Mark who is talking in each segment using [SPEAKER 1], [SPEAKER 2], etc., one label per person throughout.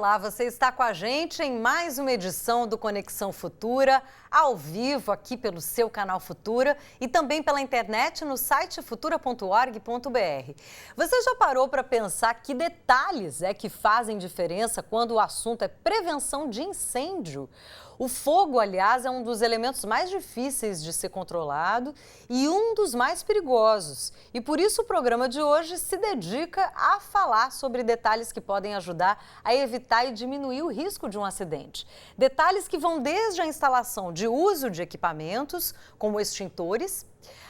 [SPEAKER 1] Olá, você está com a gente em mais uma edição do Conexão Futura, ao vivo aqui pelo seu canal Futura e também pela internet no site futura.org.br. Você já parou para pensar que detalhes é que fazem diferença quando o assunto é prevenção de incêndio? O fogo, aliás, é um dos elementos mais difíceis de ser controlado e um dos mais perigosos. E por isso o programa de hoje se dedica a falar sobre detalhes que podem ajudar a evitar e diminuir o risco de um acidente. Detalhes que vão desde a instalação de uso de equipamentos, como extintores,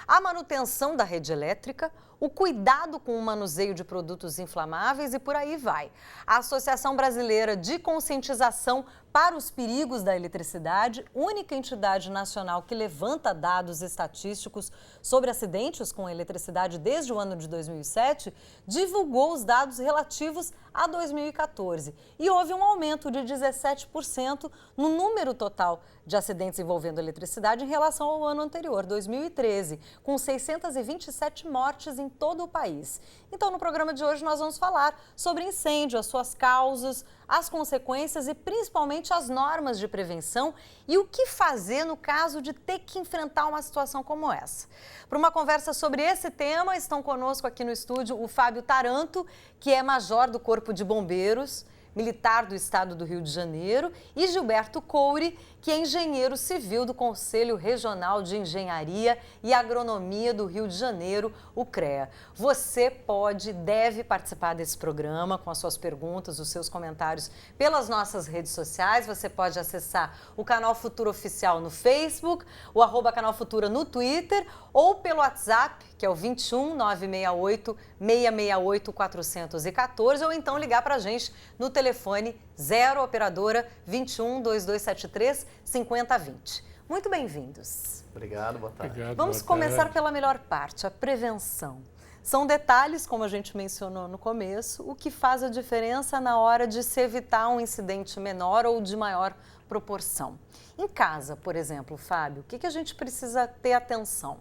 [SPEAKER 1] a manutenção da rede elétrica, o cuidado com o manuseio de produtos inflamáveis e por aí vai. A Associação Brasileira de Conscientização para os Perigos da Eletricidade, única entidade nacional que levanta dados estatísticos sobre acidentes com eletricidade desde o ano de 2007, divulgou os dados relativos a 2014 e houve um aumento de 17% no número total de acidentes envolvendo eletricidade em relação ao ano anterior, 2013, com 627 mortes em todo o país. Então, no programa de hoje, nós vamos falar sobre incêndio, as suas causas, as consequências e principalmente as normas de prevenção e o que fazer no caso de ter que enfrentar uma situação como essa. Para uma conversa sobre esse tema, estão conosco aqui no estúdio o Fábio Taranto, que é major do Corpo de Bombeiros, militar do estado do Rio de Janeiro, e Gilberto Coure, que é engenheiro civil do Conselho Regional de Engenharia e Agronomia do Rio de Janeiro, o CREA. Você pode e deve participar desse programa com as suas perguntas, os seus comentários pelas nossas redes sociais. Você pode acessar o Canal Futura Oficial no Facebook, o @Canal Futura no Twitter ou pelo WhatsApp, que é o 21 968 668 414, ou então ligar para a gente no telefone 0 operadora 21 2273 5020. Muito bem-vindos.
[SPEAKER 2] Obrigado, boa tarde.
[SPEAKER 3] Obrigado,
[SPEAKER 1] Vamos começar pela melhor parte, a prevenção. São detalhes, como a gente mencionou no começo, o que faz a diferença na hora de se evitar um incidente menor ou de maior proporção. Em casa, por exemplo, Fábio, o que a gente precisa ter atenção?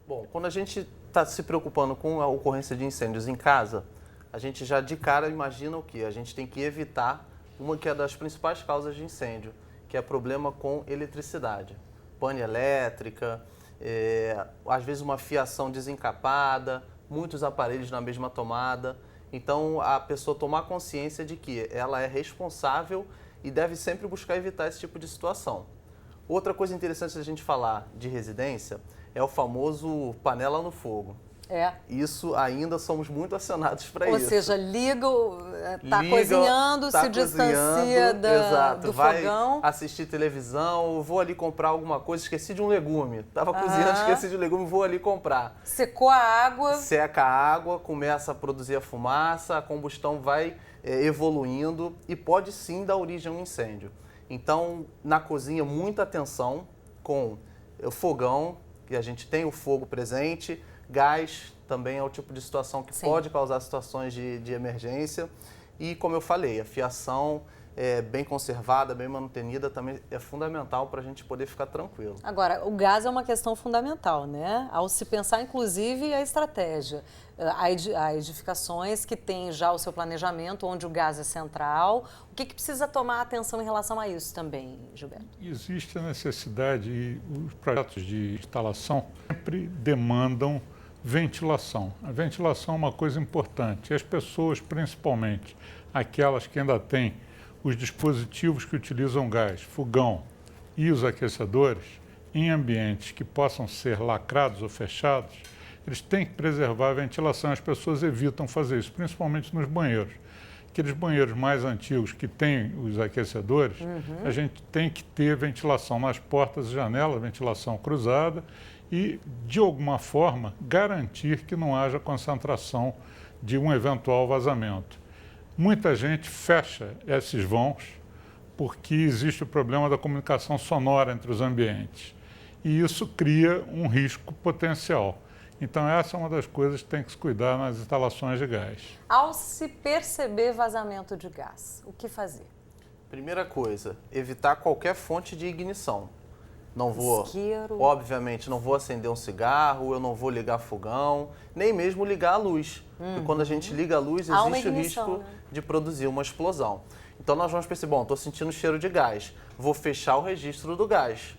[SPEAKER 2] Bom, quando a gente está se preocupando com a ocorrência de incêndios em casa, a gente já de cara imagina o quê? A gente tem que evitar uma que é das principais causas de incêndio, que é problema com eletricidade. Pane elétrica, às vezes uma fiação desencapada, muitos aparelhos na mesma tomada. Então, a pessoa tomar consciência de que ela é responsável e deve sempre buscar evitar esse tipo de situação. Outra coisa interessante da gente falar de residência é o famoso panela no fogo. Isso ainda somos muito acionados para isso.
[SPEAKER 1] Ou seja, liga, cozinhando, se distancia do fogão.
[SPEAKER 2] Vai assistir televisão, vou ali comprar alguma coisa, esqueci de um legume. Estava cozinhando, esqueci de um legume, vou ali comprar.
[SPEAKER 1] Secou a água.
[SPEAKER 2] Seca a água, começa a produzir a fumaça, a combustão vai evoluindo e pode sim dar origem a um incêndio. Então, na cozinha, muita atenção com o fogão, que a gente tem o fogo presente. Gás também é o tipo de situação que pode causar situações de emergência. E, como eu falei, a fiação bem conservada, bem mantenida, também é fundamental para a gente poder ficar tranquilo.
[SPEAKER 1] Agora, o gás é uma questão fundamental, né? Ao se pensar, inclusive, a estratégia. Há edificações que têm já o seu planejamento, onde o gás é central. O que precisa tomar atenção em relação a isso também, Gilberto?
[SPEAKER 3] Existe a necessidade, e os projetos de instalação sempre demandam ventilação. A ventilação é uma coisa importante. E as pessoas, principalmente aquelas que ainda têm os dispositivos que utilizam gás, fogão e os aquecedores, em ambientes que possam ser lacrados ou fechados, eles têm que preservar a ventilação. As pessoas evitam fazer isso, principalmente nos banheiros. Aqueles banheiros mais antigos que têm os aquecedores, a gente tem que ter ventilação nas portas e janelas, ventilação cruzada, e, de alguma forma, garantir que não haja concentração de um eventual vazamento. Muita gente fecha esses vãos porque existe o problema da comunicação sonora entre os ambientes. E isso cria um risco potencial. Então, essa é uma das coisas que tem que se cuidar nas instalações de gás.
[SPEAKER 1] Ao se perceber vazamento de gás, o que fazer?
[SPEAKER 2] Primeira coisa, evitar qualquer fonte de ignição. Não vou,
[SPEAKER 1] isqueiro.
[SPEAKER 2] obviamente, não vou acender um cigarro, eu não vou ligar fogão, nem mesmo ligar a luz. Porque quando a gente liga a luz,
[SPEAKER 1] Há uma
[SPEAKER 2] existe o
[SPEAKER 1] ignição,
[SPEAKER 2] risco
[SPEAKER 1] né?
[SPEAKER 2] de produzir uma explosão. Então nós vamos perceber, bom, estou sentindo cheiro de gás, vou fechar o registro do gás.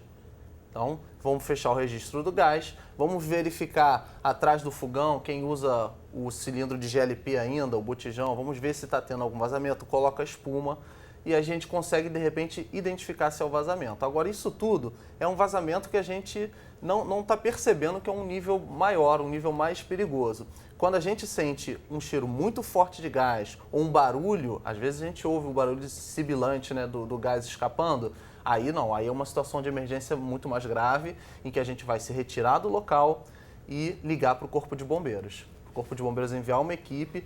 [SPEAKER 2] Então, vamos fechar o registro do gás, vamos verificar atrás do fogão, quem usa o cilindro de GLP ainda, o botijão, vamos ver se está tendo algum vazamento, coloca espuma e a gente consegue, de repente, identificar se é o vazamento. Agora, isso tudo é um vazamento que a gente não está percebendo que é um nível maior, um nível mais perigoso. Quando a gente sente um cheiro muito forte de gás ou um barulho, às vezes a gente ouve o barulho sibilante, né, do gás escapando, aí não, aí é uma situação de emergência muito mais grave, em que a gente vai se retirar do local e ligar para o Corpo de Bombeiros. O Corpo de Bombeiros enviar uma equipe,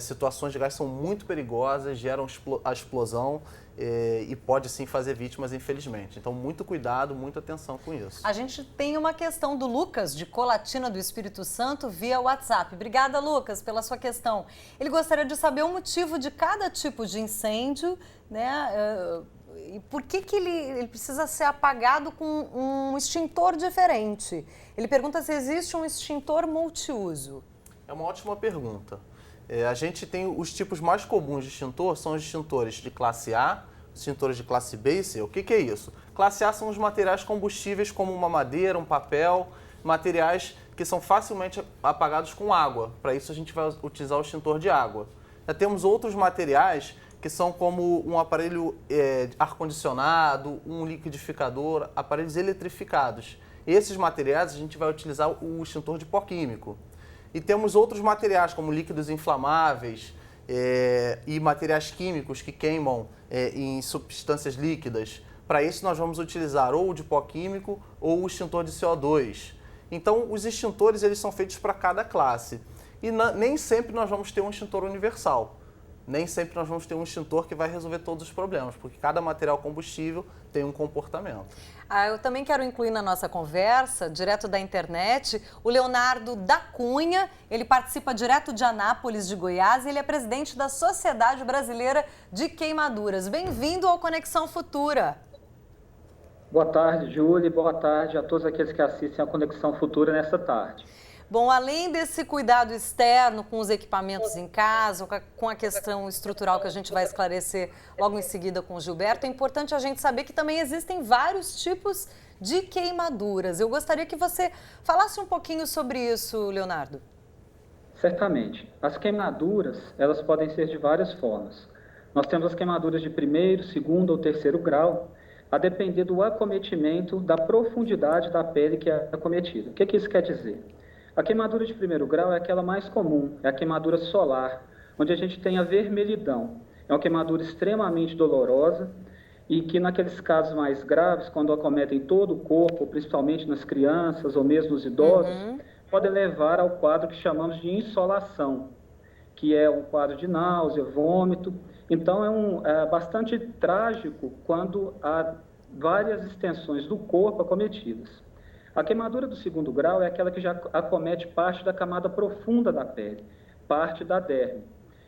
[SPEAKER 2] situações de gás são muito perigosas, geram a explosão e pode sim fazer vítimas, infelizmente. Então, muito cuidado, muita atenção com isso.
[SPEAKER 1] A gente tem uma questão do Lucas, de Colatina do Espírito Santo, via WhatsApp. Obrigada, Lucas, pela sua questão. Ele gostaria de saber o motivo de cada tipo de incêndio, né? E por que ele precisa ser apagado com um extintor diferente? Ele pergunta se existe um extintor multiuso.
[SPEAKER 2] É uma ótima pergunta. A gente tem os tipos mais comuns de extintor, são os extintores de classe A, os extintores de classe B e C. O que é isso? Classe A são os materiais combustíveis como uma madeira, um papel, materiais que são facilmente apagados com água. Para isso a gente vai utilizar o extintor de água. Já temos outros materiais que são como um aparelho ar-condicionado, um liquidificador, aparelhos eletrificados. Esses materiais a gente vai utilizar o extintor de pó químico. E temos outros materiais como líquidos inflamáveis e materiais químicos que queimam em substâncias líquidas. Para isso nós vamos utilizar ou o de pó químico ou o extintor de CO2. Então os extintores eles são feitos para cada classe. E nem sempre nós vamos ter um extintor universal. Nem sempre nós vamos ter um extintor que vai resolver todos os problemas, porque cada material combustível tem um comportamento.
[SPEAKER 1] Eu também quero incluir na nossa conversa, direto da internet, o Leonardo da Cunha. Ele participa direto de Anápolis, de Goiás, e ele é presidente da Sociedade Brasileira de Queimaduras. Bem-vindo ao Conexão Futura.
[SPEAKER 4] Boa tarde, Júlia, e boa tarde a todos aqueles que assistem a Conexão Futura nesta tarde.
[SPEAKER 1] Bom, além desse cuidado externo com os equipamentos em casa, com a questão estrutural que a gente vai esclarecer logo em seguida com o Gilberto, é importante a gente saber que também existem vários tipos de queimaduras. Eu gostaria que você falasse um pouquinho sobre isso, Leonardo.
[SPEAKER 4] Certamente. As queimaduras, elas podem ser de várias formas. Nós temos as queimaduras de primeiro, segundo ou terceiro grau, a depender do acometimento, da profundidade da pele que é acometida. O que isso quer dizer? A queimadura de primeiro grau é aquela mais comum, é a queimadura solar, onde a gente tem a vermelhidão. É uma queimadura extremamente dolorosa e que naqueles casos mais graves, quando acometem todo o corpo, principalmente nas crianças ou mesmo nos idosos, pode levar ao quadro que chamamos de insolação, que é um quadro de náusea, vômito. Então é bastante trágico quando há várias extensões do corpo acometidas. A queimadura do segundo grau é aquela que já acomete parte da camada profunda da pele, parte da derme.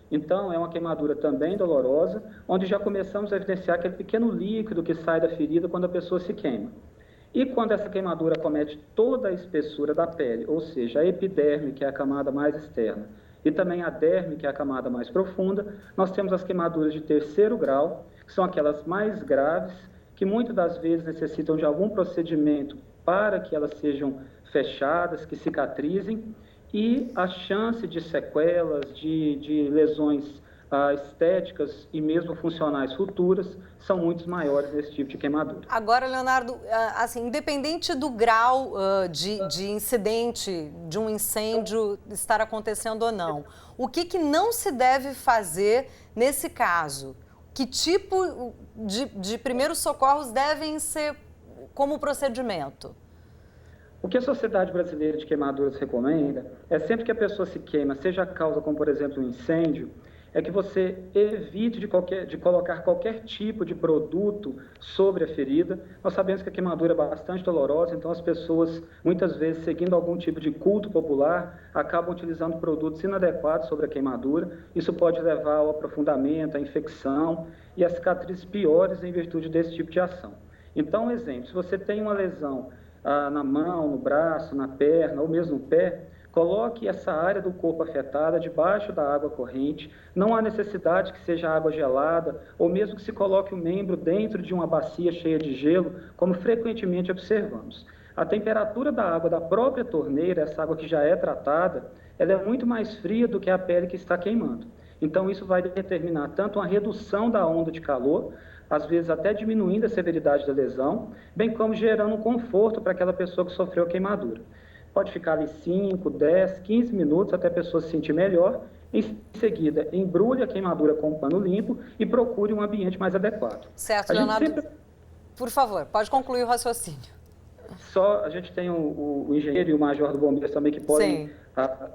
[SPEAKER 4] Então, é uma queimadura também dolorosa, onde já começamos a evidenciar aquele pequeno líquido que sai da ferida quando a pessoa se queima. E quando essa queimadura acomete toda a espessura da pele, ou seja, a epiderme, que é a camada mais externa, e também a derme, que é a camada mais profunda, nós temos as queimaduras de terceiro grau, que são aquelas mais graves, que muitas das vezes necessitam de algum procedimento para que elas sejam fechadas, que cicatrizem, e a chance de sequelas, de lesões estéticas e mesmo funcionais futuras são muito maiores nesse tipo de queimadura.
[SPEAKER 1] Agora, Leonardo, assim, independente do grau de incidente, de um incêndio estar acontecendo ou não, o que não se deve fazer nesse caso? Que tipo de primeiros socorros devem ser como procedimento?
[SPEAKER 4] O que a Sociedade Brasileira de Queimaduras recomenda é sempre que a pessoa se queima, seja a causa como, por exemplo, um incêndio, é que você evite de colocar qualquer tipo de produto sobre a ferida. Nós sabemos que a queimadura é bastante dolorosa, então as pessoas, muitas vezes, seguindo algum tipo de culto popular, acabam utilizando produtos inadequados sobre a queimadura. Isso pode levar ao aprofundamento, à infecção e a cicatrizes piores em virtude desse tipo de ação. Então, exemplo, se você tem uma lesão na mão, no braço, na perna ou mesmo no pé, coloque essa área do corpo afetada debaixo da água corrente. Não há necessidade que seja água gelada, ou mesmo que se coloque o membro dentro de uma bacia cheia de gelo, como frequentemente observamos. A temperatura da água da própria torneira, essa água que já é tratada, ela é muito mais fria do que a pele que está queimando. Então, isso vai determinar tanto uma redução da onda de calor, às vezes até diminuindo a severidade da lesão, bem como gerando um conforto para aquela pessoa que sofreu a queimadura. Pode ficar ali 5, 10, 15 minutos até a pessoa se sentir melhor. Em seguida, embrulhe a queimadura com um pano limpo e procure um ambiente mais adequado.
[SPEAKER 1] Certo, Leonardo. Por favor, pode concluir o raciocínio.
[SPEAKER 4] A gente tem o engenheiro e o major do bombeiro também que podem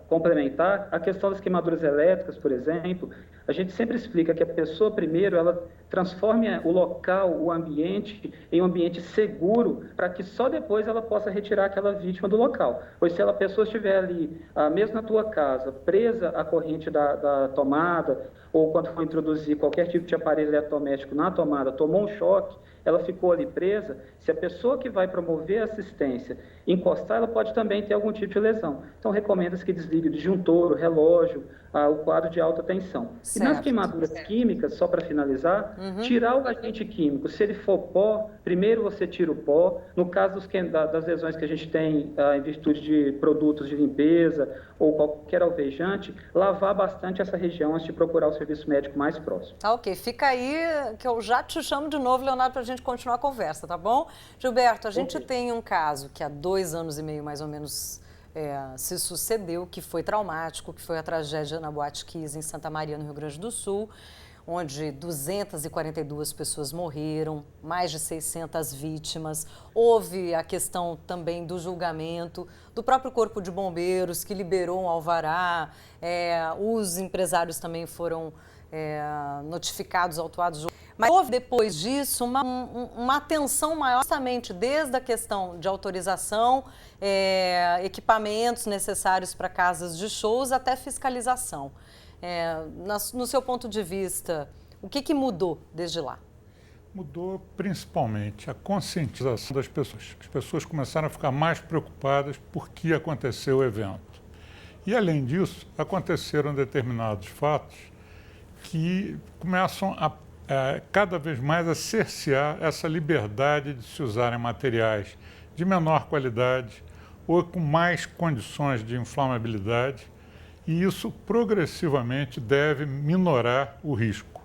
[SPEAKER 4] complementar. A questão das queimaduras elétricas, por exemplo, a gente sempre explica que a pessoa, primeiro, ela transforme o local, o ambiente, em um ambiente seguro, para que só depois ela possa retirar aquela vítima do local. Pois se a pessoa estiver ali, mesmo na tua casa, presa à corrente da tomada, ou quando for introduzir qualquer tipo de aparelho eletrodoméstico na tomada, tomou um choque, ela ficou ali presa, se a pessoa que vai promover a assistência encostar, ela pode também ter algum tipo de lesão. Então, recomenda-se que desligue o disjuntor, o relógio, o quadro de alta tensão. Certo. E nas queimaduras químicas, só para finalizar, tirar o agente químico. Se ele for pó, primeiro você tira o pó. No caso das lesões que a gente tem em virtude de produtos de limpeza ou qualquer alvejante, lavar bastante essa região antes de procurar o serviço médico mais próximo.
[SPEAKER 1] Tá, ok. Fica aí que eu já te chamo de novo, Leonardo, para a gente continuar a conversa, tá bom? Gilberto, a gente tem um caso que há 2 anos e meio, mais ou menos, se sucedeu, que foi traumático, que foi a tragédia na Boate Kiss, em Santa Maria, no Rio Grande do Sul, onde 242 pessoas morreram, mais de 600 vítimas. Houve a questão também do julgamento do próprio Corpo de Bombeiros, que liberou um alvará. Os empresários também foram notificados, autuados. Mas houve, depois disso, uma atenção maior, justamente desde a questão de autorização, equipamentos necessários para casas de shows, até fiscalização. No seu ponto de vista, o que mudou desde lá?
[SPEAKER 3] Mudou principalmente a conscientização das pessoas. As pessoas começaram a ficar mais preocupadas por que aconteceu o evento. E, além disso, aconteceram determinados fatos que começam a cada vez mais a cercear essa liberdade de se usarem materiais de menor qualidade ou com mais condições de inflamabilidade, e isso progressivamente deve minorar o risco.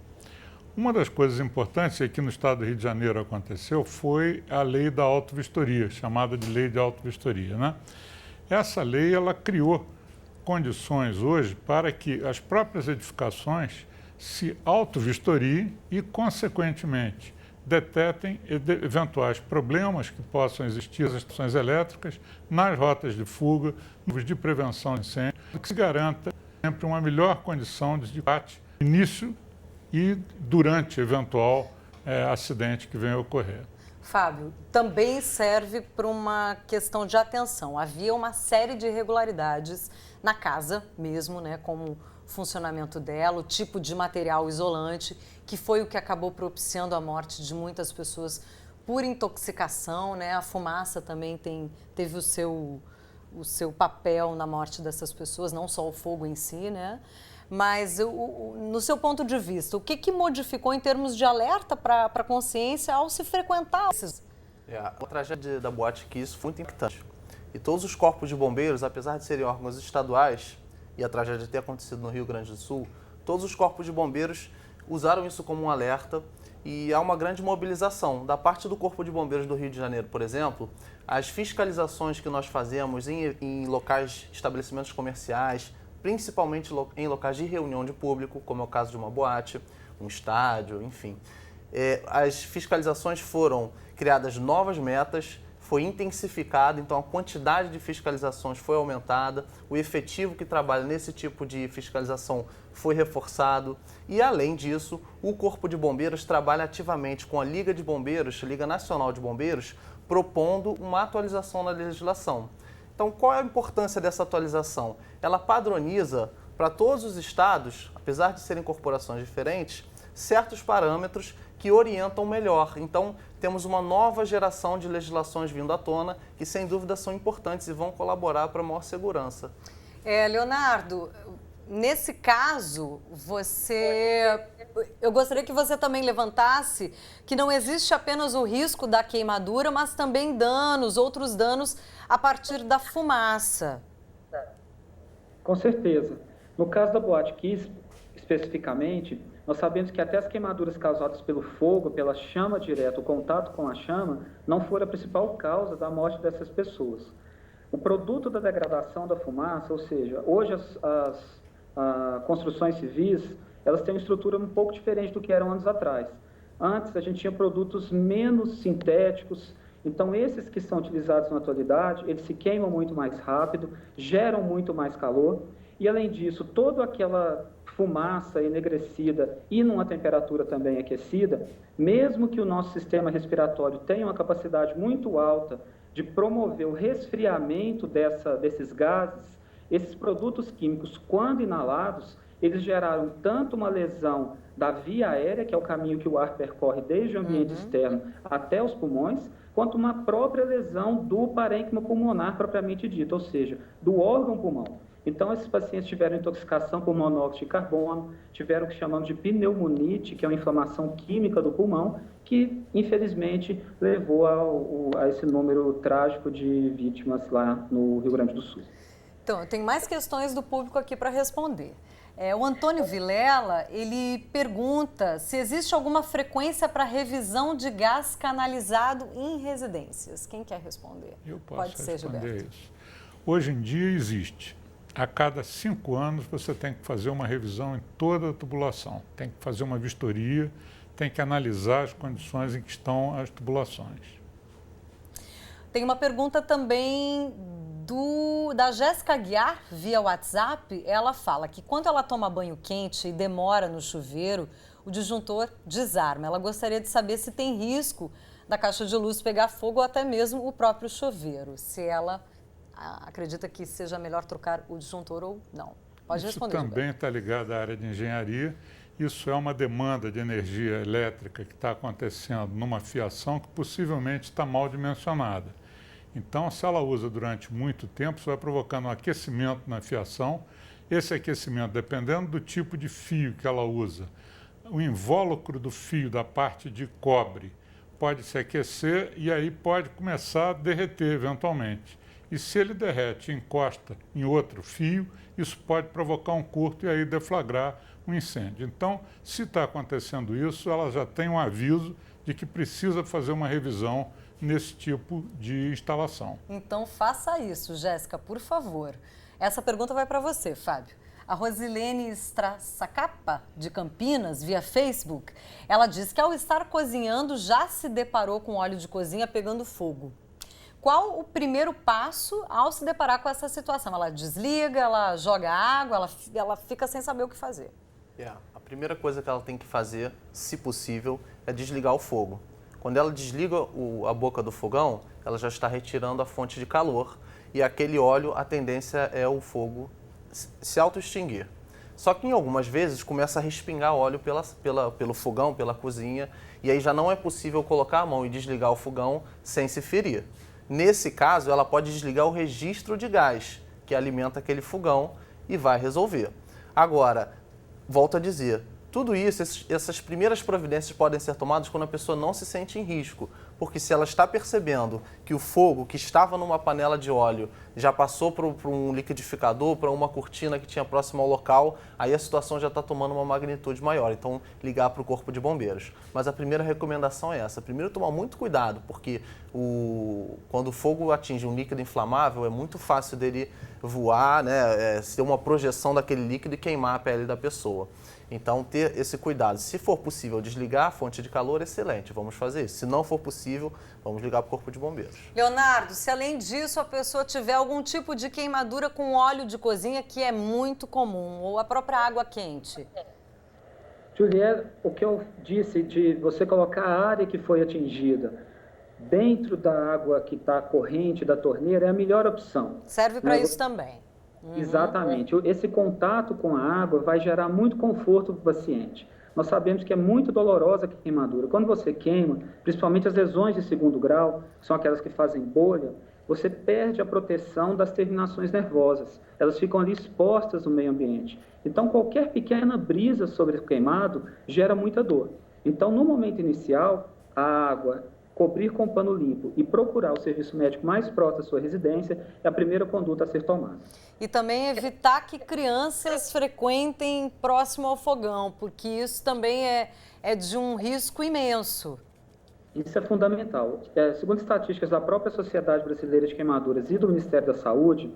[SPEAKER 3] Uma das coisas importantes, e aqui no estado do Rio de Janeiro aconteceu, foi a lei da autovistoria, chamada de lei de autovistoria, né? Essa lei, ela criou condições hoje para que as próprias edificações se autovistoriem e, consequentemente, detetem eventuais problemas que possam existir nas estações elétricas, nas rotas de fuga, nos de prevenção de incêndio, que se garanta sempre uma melhor condição de combate, início e durante eventual acidente que venha a ocorrer.
[SPEAKER 1] Fábio, também serve para uma questão de atenção. Havia uma série de irregularidades na casa mesmo, né, como funcionamento dela, o tipo de material isolante, que foi o que acabou propiciando a morte de muitas pessoas por intoxicação, né? A fumaça também teve o seu papel na morte dessas pessoas, não só o fogo em si, né? Mas, no seu ponto de vista, o que modificou em termos de alerta para a consciência ao se frequentar esses...
[SPEAKER 2] A tragédia da Boate Kiss foi muito impactante. E todos os corpos de bombeiros, apesar de serem órgãos estaduais, e a tragédia ter acontecido no Rio Grande do Sul, todos os corpos de bombeiros usaram isso como um alerta e há uma grande mobilização. Da parte do Corpo de Bombeiros do Rio de Janeiro, por exemplo, as fiscalizações que nós fazemos em locais, estabelecimentos comerciais, principalmente em locais de reunião de público, como é o caso de uma boate, um estádio, enfim. As fiscalizações foram criadas novas metas, foi intensificado, então a quantidade de fiscalizações foi aumentada, o efetivo que trabalha nesse tipo de fiscalização foi reforçado e, além disso, o Corpo de Bombeiros trabalha ativamente com a Liga de Bombeiros, Liga Nacional de Bombeiros, propondo uma atualização na legislação. Então, qual é a importância dessa atualização? Ela padroniza para todos os estados, apesar de serem corporações diferentes, certos parâmetros que orientam melhor. Então, temos uma nova geração de legislações vindo à tona que, sem dúvida, são importantes e vão colaborar para a maior segurança.
[SPEAKER 1] Leonardo, nesse caso, eu gostaria que você também levantasse que não existe apenas o risco da queimadura, mas também outros danos a partir da fumaça.
[SPEAKER 4] Com certeza. No caso da Boate Kiss, especificamente, nós sabemos que até as queimaduras causadas pelo fogo, pela chama direta, o contato com a chama, não foi a principal causa da morte dessas pessoas. O produto da degradação da fumaça, ou seja, hoje as construções civis, elas têm uma estrutura um pouco diferente do que eram anos atrás. Antes, a gente tinha produtos menos sintéticos, então esses que são utilizados na atualidade, eles se queimam muito mais rápido, geram muito mais calor, e além disso, toda aquela fumaça enegrecida e numa temperatura também aquecida, mesmo que o nosso sistema respiratório tenha uma capacidade muito alta de promover o resfriamento desses gases, esses produtos químicos, quando inalados, eles geraram tanto uma lesão da via aérea, que é o caminho que o ar percorre desde o ambiente externo até os pulmões, quanto uma própria lesão do parênquima pulmonar propriamente dito, ou seja, do órgão pulmão. Então, esses pacientes tiveram intoxicação por monóxido de carbono, tiveram o que chamamos de pneumonite, que é uma inflamação química do pulmão, que, infelizmente, levou a esse número trágico de vítimas lá no Rio Grande do Sul.
[SPEAKER 1] Então, eu tenho mais questões do público aqui para responder. O Antônio Vilela, ele pergunta se existe alguma frequência para revisão de gás canalizado em residências. Quem quer responder?
[SPEAKER 3] Eu posso
[SPEAKER 1] Pode ser,
[SPEAKER 3] responder
[SPEAKER 1] Gilberto.
[SPEAKER 3] isso. Hoje em dia existe. A cada 5 anos você tem que fazer uma revisão em toda a tubulação. Tem que fazer uma vistoria, tem que analisar as condições em que estão as tubulações.
[SPEAKER 1] Tem uma pergunta também da Jéssica Guiar, via WhatsApp. Ela fala que quando ela toma banho quente e demora no chuveiro, o disjuntor desarma. Ela gostaria de saber se tem risco da caixa de luz pegar fogo ou até mesmo o próprio chuveiro. Se ela acredita que seja melhor trocar o disjuntor ou não. Pode responder.
[SPEAKER 3] Isso também está ligado à área de engenharia. Isso é uma demanda de energia elétrica que está acontecendo numa fiação que possivelmente está mal dimensionada. Então, se ela usa durante muito tempo, isso vai provocando um aquecimento na fiação. Esse aquecimento, dependendo do tipo de fio que ela usa, o invólucro do fio da parte de cobre pode se aquecer e aí pode começar a derreter eventualmente. E se ele derrete e encosta em outro fio, isso pode provocar um curto e aí deflagrar um incêndio. Então, se está acontecendo isso, ela já tem um aviso de que precisa fazer uma revisão nesse tipo de instalação.
[SPEAKER 1] Então, faça isso, Jéssica, por favor. Essa pergunta vai para você, Fábio. A Rosilene Strassacapa, de Campinas, via Facebook, ela diz que ao estar cozinhando já se deparou com óleo de cozinha pegando fogo. Qual o primeiro passo ao se deparar com essa situação? Ela desliga, ela joga água, ela fica sem saber o que fazer.
[SPEAKER 2] A primeira coisa que ela tem que fazer, se possível, é desligar o fogo. Quando ela desliga a boca do fogão, ela já está retirando a fonte de calor e aquele óleo, a tendência é o fogo se auto-extinguir. Só que em algumas vezes começa a respingar óleo pelo fogão, pela cozinha, e aí já não é possível colocar a mão e desligar o fogão sem se ferir. Nesse caso, ela pode desligar o registro de gás que alimenta aquele fogão e vai resolver. Agora, volto a dizer, tudo isso, essas primeiras providências podem ser tomadas quando a pessoa não se sente em risco, porque se ela está percebendo que o fogo que estava numa panela de óleo já passou para um liquidificador, para uma cortina que tinha próximo ao local, aí a situação já está tomando uma magnitude maior, então ligar para o Corpo de Bombeiros. Mas a primeira recomendação é essa, primeiro tomar muito cuidado, porque quando o fogo atinge um líquido inflamável, é muito fácil dele voar, né, ter uma projeção daquele líquido e queimar a pele da pessoa. Então, ter esse cuidado. Se for possível desligar a fonte de calor, excelente, vamos fazer isso. Se não for possível, vamos ligar para o Corpo de Bombeiros.
[SPEAKER 1] Leonardo, se além disso a pessoa tiver algum tipo de queimadura com óleo de cozinha, que é muito comum, ou a própria água quente?
[SPEAKER 4] Juliette, o que eu disse de você colocar a área que foi atingida dentro da água que está corrente da torneira é a melhor opção.
[SPEAKER 1] Serve para isso também.
[SPEAKER 4] Exatamente. Esse contato com a água vai gerar muito conforto para o paciente. nós sabemos que é muito dolorosa a queimadura. Quando você queima, principalmente as lesões de segundo grau, que são aquelas que fazem bolha, você perde a proteção das terminações nervosas. Elas ficam ali expostas no meio ambiente. Então, qualquer pequena brisa sobre o queimado gera muita dor. Então, no momento inicial, a água, cobrir com pano limpo e procurar o serviço médico mais próximo da sua residência é a primeira conduta a ser tomada.
[SPEAKER 1] E também evitar que crianças frequentem próximo ao fogão, porque isso também é de um risco imenso.
[SPEAKER 4] Isso é fundamental. Segundo estatísticas da própria Sociedade Brasileira de Queimaduras e do Ministério da Saúde,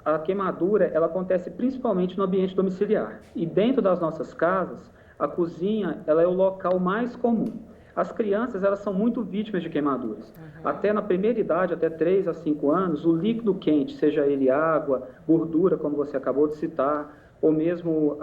[SPEAKER 4] a queimadura ela acontece principalmente no ambiente domiciliar. E dentro das nossas casas, a cozinha ela é o local mais comum. As crianças elas são muito vítimas de queimaduras. Até na primeira idade, até 3 a 5 anos, o líquido quente, seja ele água, gordura, como você acabou de citar, ou mesmo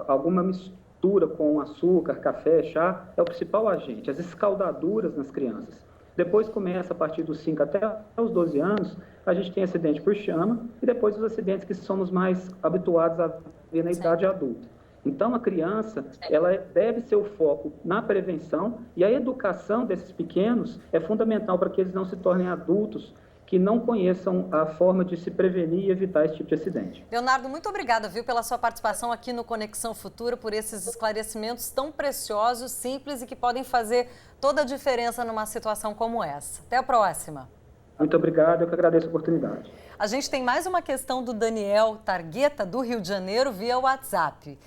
[SPEAKER 4] alguma mistura com açúcar, café, chá, é o principal agente, as escaldaduras nas crianças. Depois começa, a partir dos 5 até os 12 anos, a gente tem acidente por chama e depois os acidentes que somos mais habituados a ver na idade adulta. Então, a criança, ela deve ser o foco na prevenção e a educação desses pequenos é fundamental para que eles não se tornem adultos que não conheçam a forma de se prevenir e evitar esse tipo de acidente.
[SPEAKER 1] Leonardo, muito obrigada, viu, pela sua participação aqui no Conexão Futura, por esses esclarecimentos tão preciosos, simples e que podem fazer toda a diferença numa situação como essa. Até a próxima.
[SPEAKER 4] Muito obrigado, eu que agradeço a oportunidade.
[SPEAKER 1] A gente tem mais uma questão do Daniel Targueta, do Rio de Janeiro, via WhatsApp.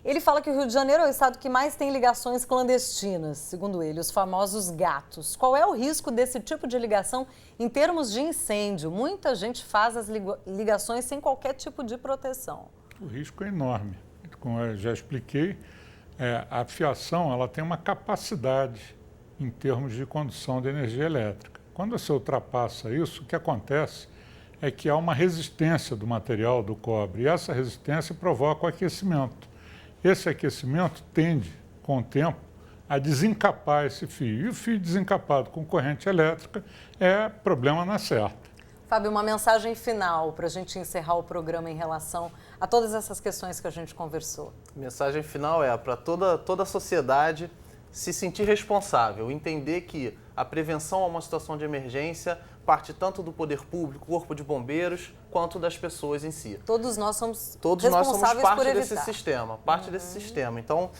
[SPEAKER 1] Ele fala que o Rio de Janeiro é o estado que mais tem ligações clandestinas, segundo ele, os famosos gatos. Qual é o risco desse tipo de ligação em termos de incêndio? Muita gente faz as ligações sem qualquer tipo de proteção.
[SPEAKER 3] O risco é enorme. Como eu já expliquei, a fiação ela tem uma capacidade em termos de condução de energia elétrica. Quando você ultrapassa isso, o que acontece é que há uma resistência do material do cobre e essa resistência provoca o aquecimento. Esse aquecimento tende, com o tempo, a desencapar esse fio. E o fio desencapado com corrente elétrica é problema na certa.
[SPEAKER 1] Fábio, uma mensagem final para a gente encerrar o programa em relação a todas essas questões que a gente conversou.
[SPEAKER 2] A mensagem final é para toda a sociedade se sentir responsável, entender que a prevenção a uma situação de emergência parte tanto do poder público, corpo de bombeiros, quanto das pessoas em si.
[SPEAKER 1] Todos nós somos
[SPEAKER 2] parte desse sistema, desse sistema. Então,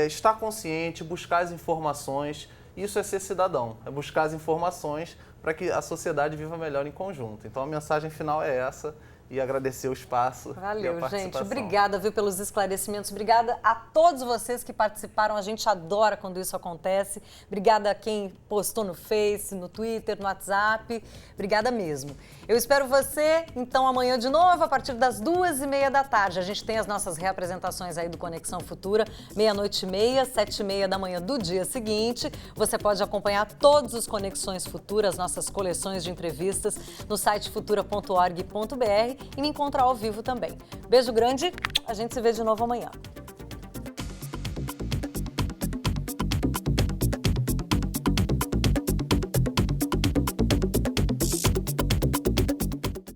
[SPEAKER 2] estar consciente, buscar as informações, isso é ser cidadão, é buscar as informações para que a sociedade viva melhor em conjunto. Então, a mensagem final é essa. E agradecer o espaço.
[SPEAKER 1] Valeu, gente. Obrigada, viu, pelos esclarecimentos. Obrigada a todos vocês que participaram. A gente adora quando isso acontece. Obrigada a quem postou no Face, no Twitter, no WhatsApp. Obrigada mesmo. Eu espero você, então, amanhã de novo, a partir das 2h30 da tarde. A gente tem as nossas reapresentações aí do Conexão Futura, 00:30, 7h30 da manhã do dia seguinte. Você pode acompanhar todos os Conexões Futura, as nossas coleções de entrevistas, no site futura.org.br e me encontrar ao vivo também. Beijo grande, a gente se vê de novo amanhã.